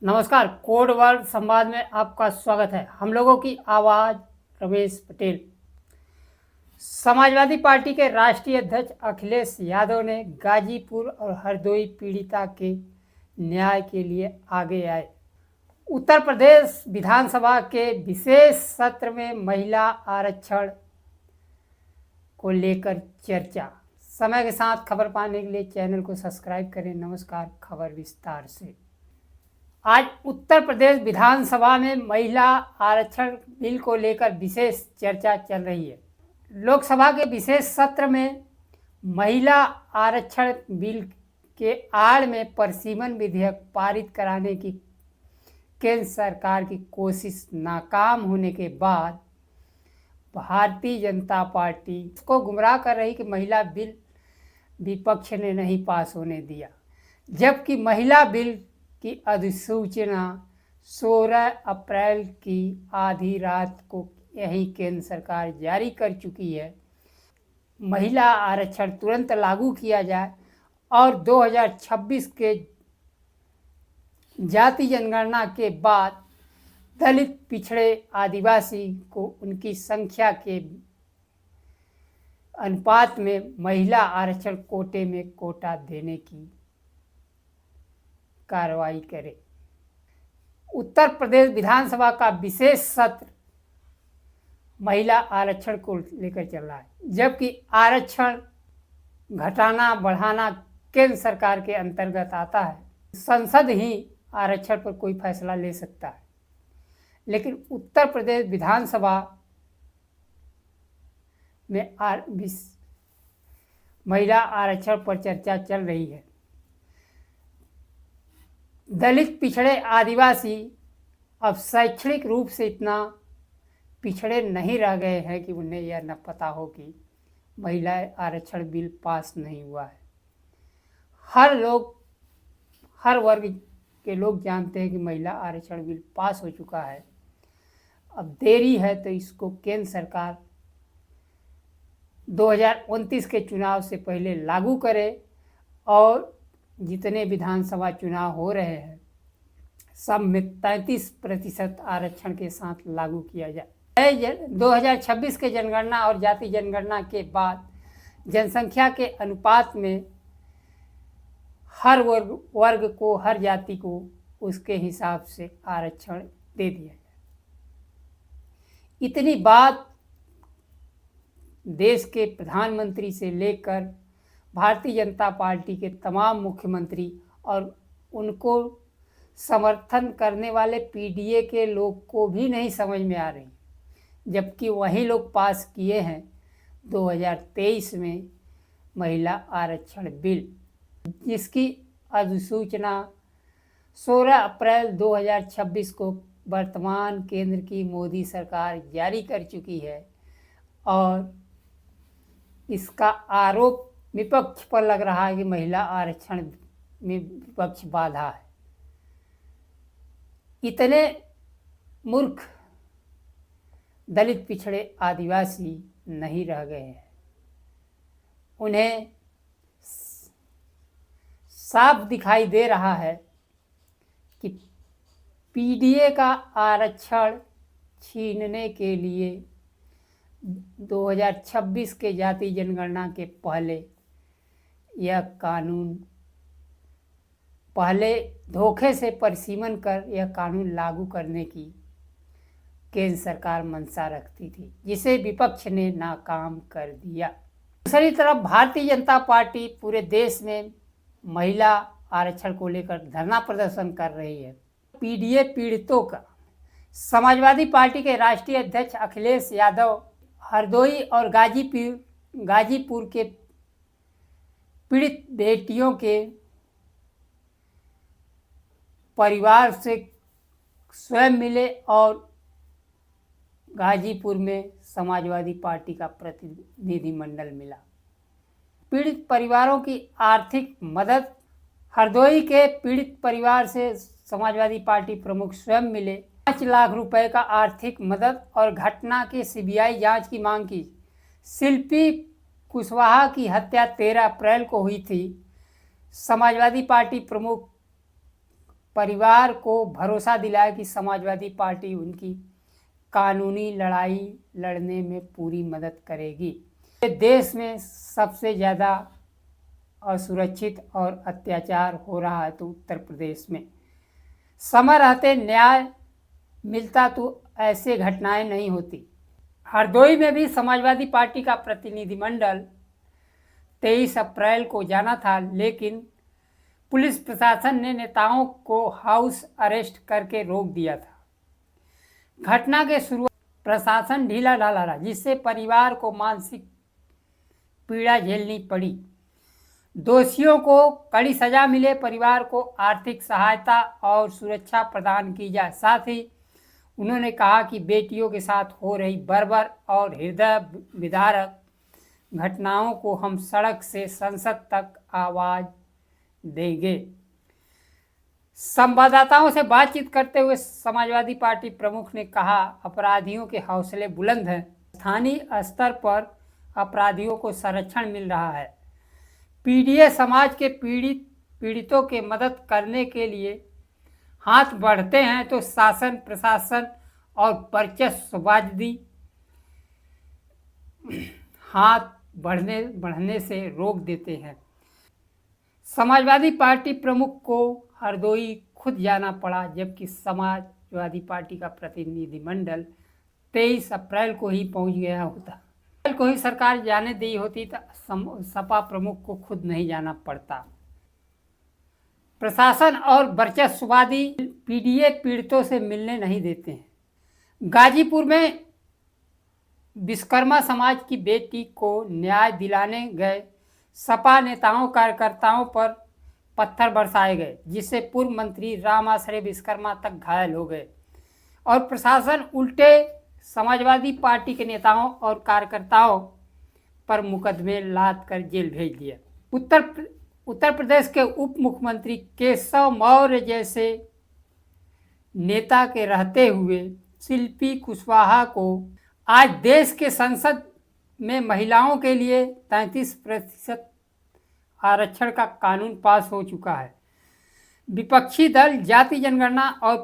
नमस्कार, code word संवाद में आपका स्वागत है। हम लोगों की आवाज़ रमेश पटेल। समाजवादी पार्टी के राष्ट्रीय अध्यक्ष अखिलेश यादव ने गाजीपुर और हरदोई पीड़िता के न्याय के लिए आगे आए। उत्तर प्रदेश विधानसभा के विशेष सत्र में महिला आरक्षण को लेकर चर्चा। समय के साथ खबर पाने के लिए चैनल को सब्सक्राइब करें। नमस्कार, खबर विस्तार से। आज उत्तर प्रदेश विधानसभा में महिला आरक्षण बिल को लेकर विशेष चर्चा चल रही है। लोकसभा के विशेष सत्र में महिला आरक्षण बिल के आड़ में परिसीमन विधेयक पारित कराने की केंद्र सरकार की कोशिश नाकाम होने के बाद भारतीय जनता पार्टी को गुमराह कर रही कि महिला बिल विपक्ष ने नहीं पास होने दिया, जबकि महिला बिल की अधिसूचना 16 अप्रैल की आधी रात को यही केंद्र सरकार जारी कर चुकी है। महिला आरक्षण तुरंत लागू किया जाए और 2026 के जाति जनगणना के बाद दलित, पिछड़े, आदिवासी को उनकी संख्या के अनुपात में महिला आरक्षण कोटे में कोटा देने की कार्रवाई करे। उत्तर प्रदेश विधानसभा का विशेष सत्र महिला आरक्षण को लेकर चल रहा है, जबकि आरक्षण घटाना बढ़ाना केंद्र सरकार के अंतर्गत आता है। संसद ही आरक्षण पर कोई फैसला ले सकता है, लेकिन उत्तर प्रदेश विधानसभा में महिला आरक्षण पर चर्चा चल रही है। दलित, पिछड़े, आदिवासी अब शैक्षणिक रूप से इतना पिछड़े नहीं रह गए हैं कि उन्हें यह न पता हो कि महिला आरक्षण बिल पास नहीं हुआ है। हर वर्ग के लोग जानते हैं कि महिला आरक्षण बिल पास हो चुका है। अब देरी है तो इसको केंद्र सरकार 2029 के चुनाव से पहले लागू करे और जितने विधानसभा चुनाव हो रहे हैं सब में 33% आरक्षण के साथ लागू किया जाए। 2026 के जनगणना और जाति जनगणना के बाद जनसंख्या के अनुपात में हर वर्ग को, हर जाति को उसके हिसाब से आरक्षण दे दिया जाए। इतनी बात देश के प्रधानमंत्री से लेकर भारतीय जनता पार्टी के तमाम मुख्यमंत्री और उनको समर्थन करने वाले पीडीए के लोग को भी नहीं समझ में आ रही, जबकि वही लोग पास किए हैं 2023 में महिला आरक्षण बिल, जिसकी अधिसूचना 16 अप्रैल 2026 को वर्तमान केंद्र की मोदी सरकार जारी कर चुकी है। और इसका आरोप विपक्ष पर लग रहा है कि महिला आरक्षण में विपक्ष बाधा है। इतने मूर्ख दलित, पिछड़े, आदिवासी नहीं रह गए हैं। उन्हें साफ दिखाई दे रहा है कि पीडीए का आरक्षण छीनने के लिए 2026 के जाति जनगणना के पहले यह कानून धोखे से परिसीमन कर यह कानून लागू करने की केंद्र सरकार मंशा रखती थी, जिसे विपक्ष ने नाकाम कर दिया। दूसरी तरफ भारतीय जनता पार्टी पूरे देश में महिला आरक्षण को लेकर धरना प्रदर्शन कर रही है। पीडीए पीड़ितों का समाजवादी पार्टी के राष्ट्रीय अध्यक्ष अखिलेश यादव हरदोई और गाजीपुर के पीड़ित बेटियों के परिवार से स्वयं मिले और गाजीपुर में समाजवादी पार्टी का प्रतिनिधिमंडल मिला। पीड़ित परिवारों की आर्थिक मदद, हरदोई के पीड़ित परिवार से समाजवादी पार्टी प्रमुख स्वयं मिले, 5 लाख रुपए का आर्थिक मदद और घटना की सीबीआई जांच की मांग की। शिल्पी कुशवाहा की हत्या 13 अप्रैल को हुई थी। समाजवादी पार्टी प्रमुख परिवार को भरोसा दिलाया कि समाजवादी पार्टी उनकी कानूनी लड़ाई लड़ने में पूरी मदद करेगी। देश में सबसे ज़्यादा असुरक्षित और अत्याचार हो रहा है तो उत्तर प्रदेश में समय रहते न्याय मिलता तो ऐसे घटनाएं नहीं होती। हरदोई में भी समाजवादी पार्टी का प्रतिनिधिमंडल 23 अप्रैल को जाना था, लेकिन पुलिस प्रशासन ने नेताओं को हाउस अरेस्ट करके रोक दिया था। घटना के शुरुआत प्रशासन ढीला ढाला रहा, जिससे परिवार को मानसिक पीड़ा झेलनी पड़ी। दोषियों को कड़ी सजा मिले, परिवार को आर्थिक सहायता और सुरक्षा प्रदान की जाए। साथ ही उन्होंने कहा कि बेटियों के साथ हो रही बर्बर और हृदय विदारक घटनाओं को हम सड़क से संसद तक आवाज देंगे। संवाददाताओं से बातचीत करते हुए समाजवादी पार्टी प्रमुख ने कहा, अपराधियों के हौसले बुलंद हैं। स्थानीय स्तर पर अपराधियों को संरक्षण मिल रहा है। पीडीए समाज के पीड़ितों के मदद करने के लिए हाथ बढ़ते हैं तो शासन प्रशासन और वर्चस्ववादी हाथ बढ़ने से रोक देते हैं। समाजवादी पार्टी प्रमुख को हरदोई खुद जाना पड़ा, जबकि समाजवादी पार्टी का प्रतिनिधिमंडल 23 अप्रैल को ही पहुंच गया होता। अप्रैल को ही सरकार जाने दी होती तो सपा प्रमुख को खुद नहीं जाना पड़ता। प्रशासन और वर्चस्ववादी पीडीए पीड़ितों से मिलने नहीं देते हैं। गाजीपुर में विश्वकर्मा समाज की बेटी को न्याय दिलाने गए सपा नेताओं कार्यकर्ताओं पर पत्थर बरसाए गए, जिससे पूर्व मंत्री राम आश्रय विश्वकर्मा तक घायल हो गए और प्रशासन उल्टे समाजवादी पार्टी के नेताओं और कार्यकर्ताओं पर मुकदमे लाद कर जेल भेज दिया। उत्तर प्रदेश के उप मुख्यमंत्री केशव मौर्य जैसे नेता के रहते हुए शिल्पी कुशवाहा को आज देश के संसद में महिलाओं के लिए 33% आरक्षण का कानून पास हो चुका है। विपक्षी दल जाति जनगणना और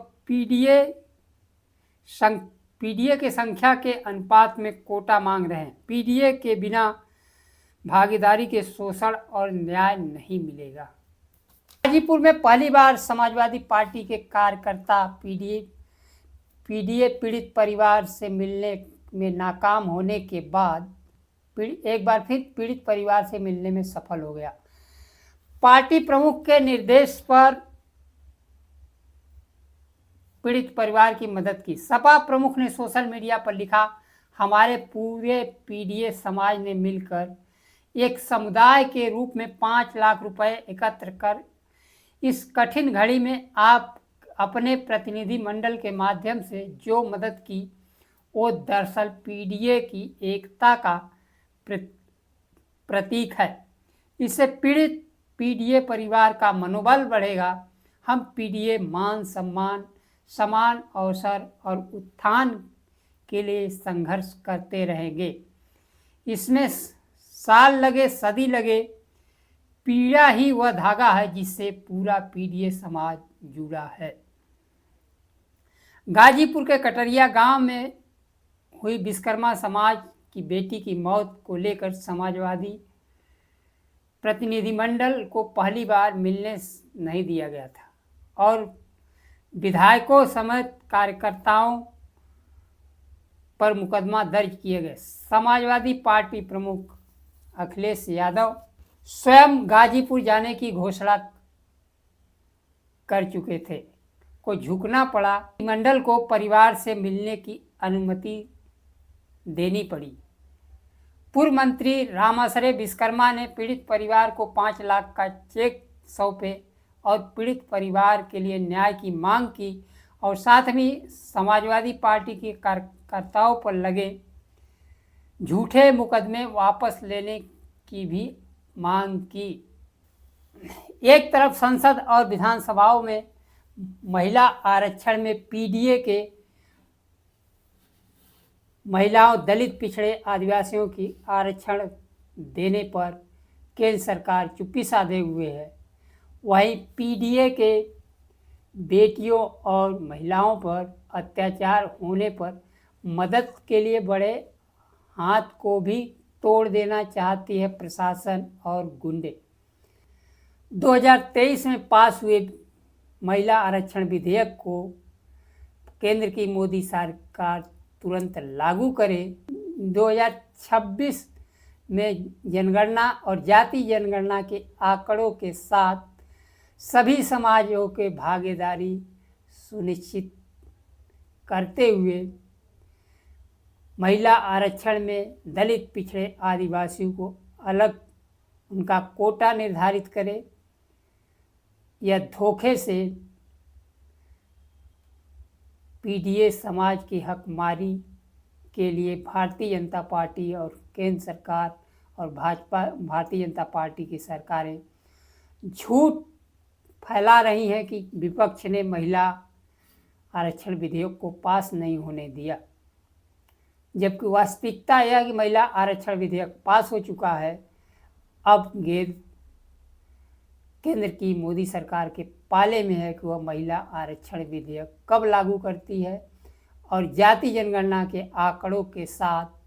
पीडीए के संख्या के अनुपात में कोटा मांग रहे हैं। पीडीए के बिना भागीदारी के शोषण और न्याय नहीं मिलेगा। गाजीपुर में पहली बार समाजवादी पार्टी के कार्यकर्ता पीडीए पीड़ित परिवार से मिलने में नाकाम होने के बाद एक बार फिर पीड़ित परिवार से मिलने में सफल हो गया। पार्टी प्रमुख के निर्देश पर पीड़ित परिवार की मदद की। सपा प्रमुख ने सोशल मीडिया पर लिखा, हमारे पूरे पीडीए समाज ने मिलकर एक समुदाय के रूप में 5 लाख रुपए एकत्र कर इस कठिन घड़ी में आप अपने प्रतिनिधि मंडल के माध्यम से जो मदद की वो दरअसल पीडीए की एकता का प्रतीक है। इससे पीड़ित पीडीए परिवार का मनोबल बढ़ेगा। हम पीडीए मान सम्मान, समान अवसर और उत्थान के लिए संघर्ष करते रहेंगे। इसमें साल लगे सदी लगे, पीड़ा ही वह धागा है जिससे पूरा पीडीए समाज जुड़ा है। गाजीपुर के कटरिया गांव में हुई विश्वकर्मा समाज की बेटी की मौत को लेकर समाजवादी प्रतिनिधिमंडल को पहली बार मिलने नहीं दिया गया था और विधायकों समेत कार्यकर्ताओं पर मुकदमा दर्ज किए गए। समाजवादी पार्टी प्रमुख अखिलेश यादव स्वयं गाजीपुर जाने की घोषणा कर चुके थे, को झुकना पड़ा। मंडल को परिवार से मिलने की अनुमति देनी पड़ी। पूर्व मंत्री रामाश्रय विश्वकर्मा ने पीड़ित परिवार को 5 लाख का चेक सौंपे और पीड़ित परिवार के लिए न्याय की मांग की और साथ ही समाजवादी पार्टी के कार्यकर्ताओं पर लगे झूठे मुकदमे वापस लेने की भी मांग की। एक तरफ संसद और विधानसभाओं में महिला आरक्षण में पीडीए के महिलाओं, दलित, पिछड़े, आदिवासियों की आरक्षण देने पर केंद्र सरकार चुप्पी साधे हुए है, वहीं पीडीए के बेटियों और महिलाओं पर अत्याचार होने पर मदद के लिए बढ़े हाथ को भी तोड़ देना चाहती है प्रशासन और गुंडे। 2023 में पास हुए महिला आरक्षण विधेयक को केंद्र की मोदी सरकार तुरंत लागू करे। 2026 में जनगणना और जाति जनगणना के आंकड़ों के साथ सभी समाजों के भागीदारी सुनिश्चित करते हुए महिला आरक्षण में दलित, पिछड़े, आदिवासियों को अलग उनका कोटा निर्धारित करे। यह धोखे से पीडीए समाज की हकमारी के लिए भारतीय जनता पार्टी और केंद्र सरकार और भारतीय जनता पार्टी की सरकारें झूठ फैला रही हैं कि विपक्ष ने महिला आरक्षण विधेयक को पास नहीं होने दिया, जबकि वास्तविकता यह है कि महिला आरक्षण विधेयक पास हो चुका है। अब गेंद केंद्र की मोदी सरकार के पाले में है कि वह महिला आरक्षण विधेयक कब लागू करती है और जाति जनगणना के आंकड़ों के साथ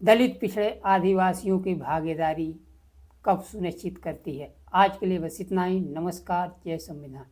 दलित, पिछड़े, आदिवासियों की भागीदारी कब सुनिश्चित करती है। आज के लिए बस इतना ही। नमस्कार। जय संविधान।